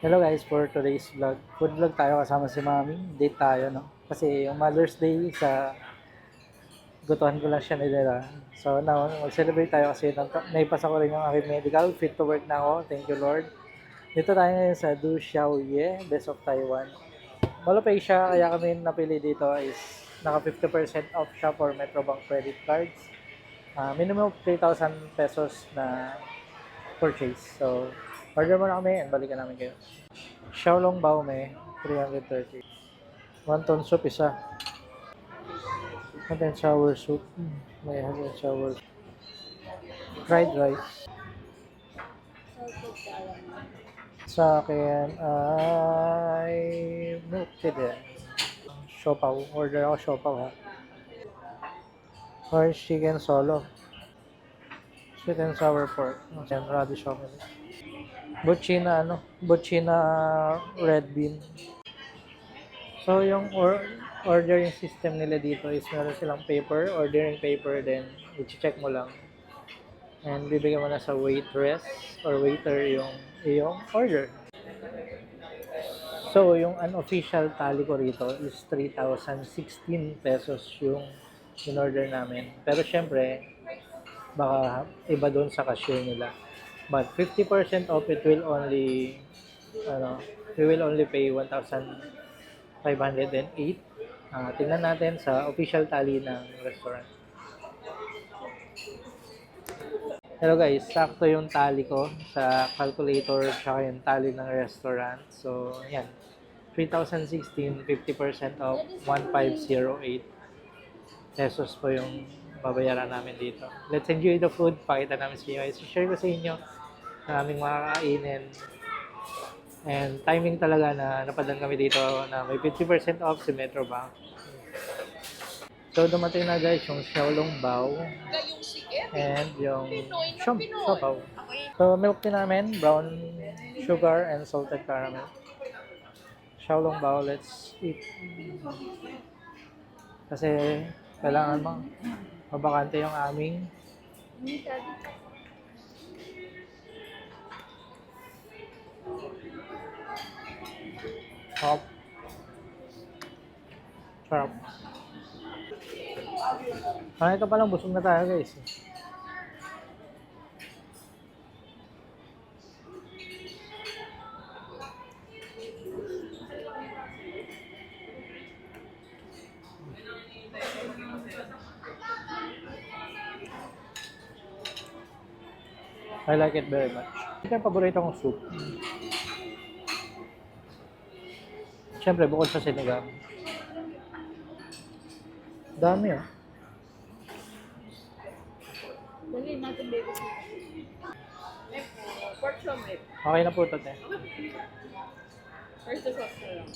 Hello guys, for today's vlog. Food vlog tayo kasama si Mami. Date tayo, no? Kasi yung Mother's Day sa gutuhan ko lang siya nila. So now, mag-celebrate tayo kasi naipasa ko rin yung aking medical. Fit to work na ako. Thank you Lord. Dito tayo ngayon sa Du Xiaoye, Best of Taiwan. Malupay siya, kaya kami napili dito is naka 50% off siya for Metrobank credit cards. Minimum of 3,000 pesos na purchase. So, order mo na kami and balikan namin kayo. Xiaolong Bao Mei, 330. Wonton soup isa. Hot and sour soup. May hot and sour. Fried rice. Sa akin ay milk tea din. Siopaw. Order ako siopaw ha. Orange chicken solo. Sweet and sour pork. Yan, radish omelette. Buchina ano? Buchina red bean. So yung ordering system nila dito is meron silang paper, ordering paper, then i-check mo lang. And bibigyan mo na sa waitress or waiter yung order. So yung unofficial tally ko rito is 3,016 pesos yung in-order namin. Pero syempre, baka iba doon sa cashier nila. But 50% off it will only ano, we will only pay 1,508. Tingnan natin sa official tally ng restaurant. Hello guys, sakto yung tally ko sa calculator tsaka yung tally ng restaurant. So, yan. 3,016, 50% off, 1,508 pesos po yung babayaran namin dito. Let's enjoy the food. Pakita namin sa inyo. I-share ko sa inyo na aming makakainin. And timing talaga na napadaan kami dito na may 50% off si Metrobank. So, dumating na guys yung Xiaolong Bao and yung Siopaw. So, milk tea namin, brown sugar and salted caramel. Xiaolong Bao, let's eat. Kasi kailangan mabakante yung aming hop. Sarap. Ito pa lang, busog na tayo guys. I like it very much. Ito yung paborito kong soup. Siyempre, bukod sa sinigang. Dami oh. Dali natin baby. Pork chop eh. Okay na po ito, te. Where's the sauce na lang?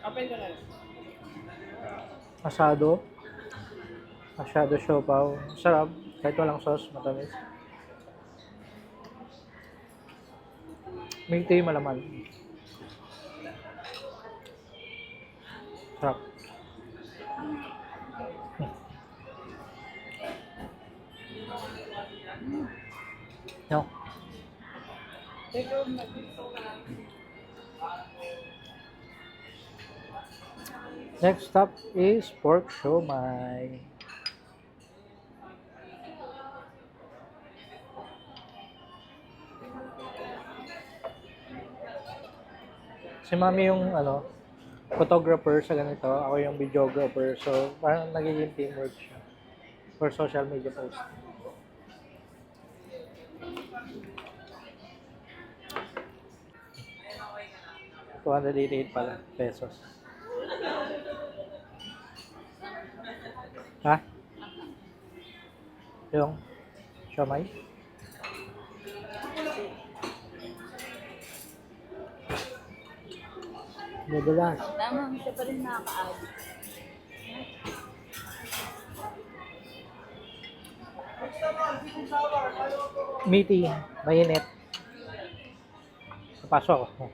Open ko na lang. Asado. Asado siopaw. Sarap. Kahit walang sauce, matamis. May tea malaman. Sarap. No. Next stop is pork siomai. Si Mami yung photographer sa ganito, ako yung videographer. So, parang nagiging teamwork siya for social media post. ₱288 pala pesos. Ha? Yung siomai? Madulas. Tama, siya pa rin nakaka-add. Meaty, mainit. Pasok ako.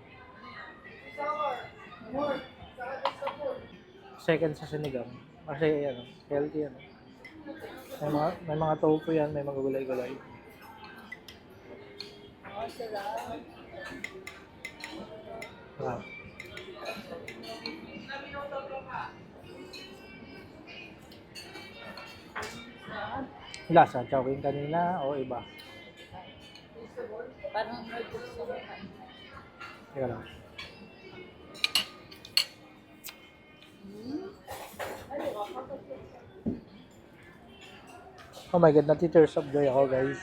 Second sa sinigang. Kasi healthy May mga tofu yan, may mga gulay-gulay. Masarap. Ah. Lasa, chowking kanina o iba? Parang noodles sa mukha. Teka lang. Oh my God, na-tears of joy ako, guys.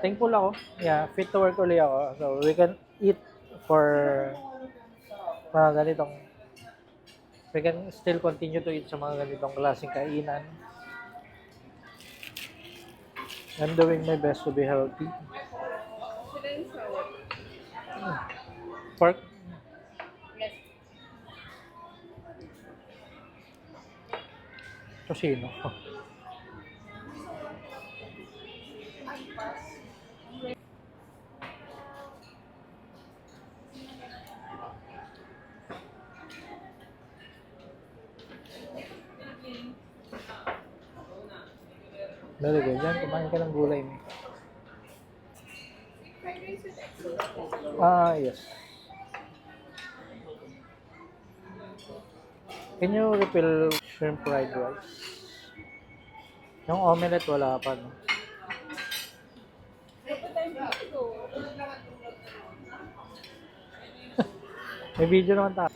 Thankful ako. Yeah, fit to work ulit ako. So, we can eat for mga ganitong we can still continue to eat sa mga ganitong klaseng kainan. I'm doing my best to be healthy. Sila yung sour. Pork, Yes. tocino. Very good. Yan, kumain ka ng gulay mo. Fried rice with extra. Yes. Can you refill shrimp fried rice? Yung omelette wala pa, no? Dapat tayo dito. May video naman tayo.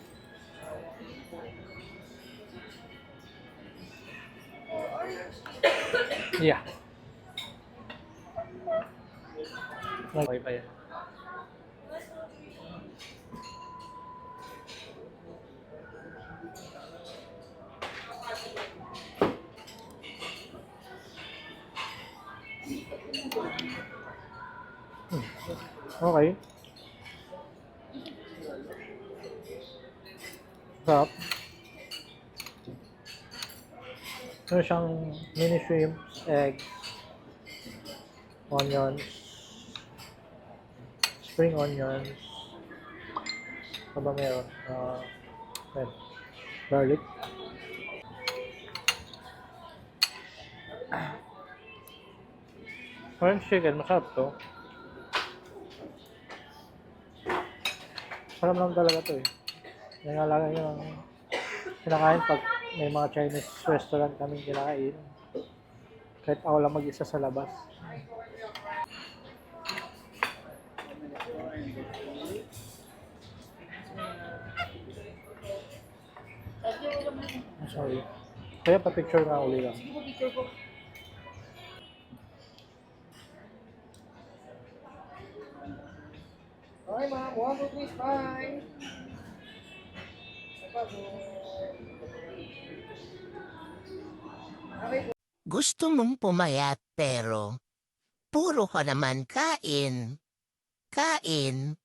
Yeah. Okay pa yan. Okay. Sarap. Meron siyang mini shrimps, eggs, onions, spring onions. Ano ba meron? Ayan. Garlic. Orange chicken, masarap to. Sarap lang talaga to eh. Yan nga lang yung kinakain pag may mga Chinese restaurant kaming kinakain. Kahit ako lang mag-isa sa labas. Sorry. Kaya pa-picture nga uli lang. Sige po, picture po. Okay, ma'am. 1, 2, 3, smile. Gusto mong pumayat pero puro ka naman kain. Kain,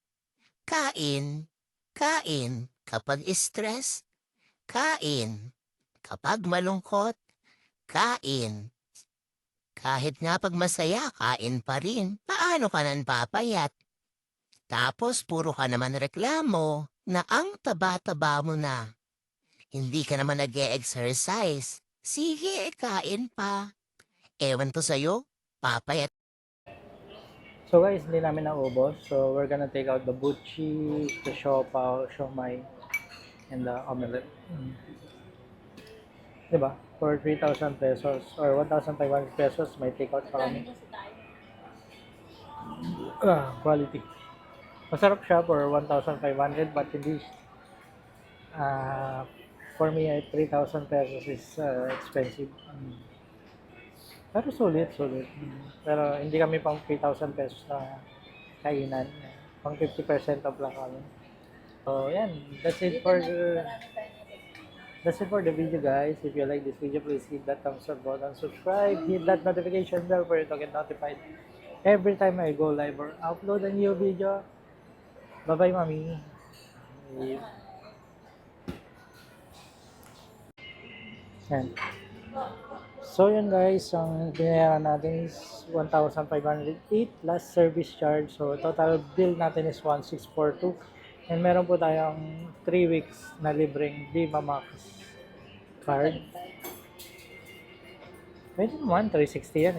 kain, kain. Kapag stress, kain. Kapag malungkot, kain. Kahit nga pag masaya, kain pa rin. Paano ka nan papayat? Tapos puro ka naman reklamo na ang taba-taba mo na. Hindi ka naman nag-e-exercise. Sige, kain pa. Ewan to sa'yo, papayat. So guys, hindi namin naubos. So we're gonna take out the buchi, the siopaw, siomai, and the omelette. Diba? For 3,000 pesos or 1,500 pesos, may take out pa kami. Quality. Masarap siya for 1,500 but hindi for me 3,000 pesos is expensive. Pero sulit. Pero hindi kami pang 3,000 pesos na kainan. Pang 50% off lang kami. So, yan. That's it for the video, guys. If you like this video, please hit that thumbs up button, subscribe, hit that notification bell for you to get notified every time I go live or upload a new video. Bye-bye, Mami. Yan. So yun guys, ang binayaran natin is 1,508 plus service charge. So total bill natin is 1,642. And meron po tayong 3 weeks na libreng Viva Max card. Pwede naman, 360 yan.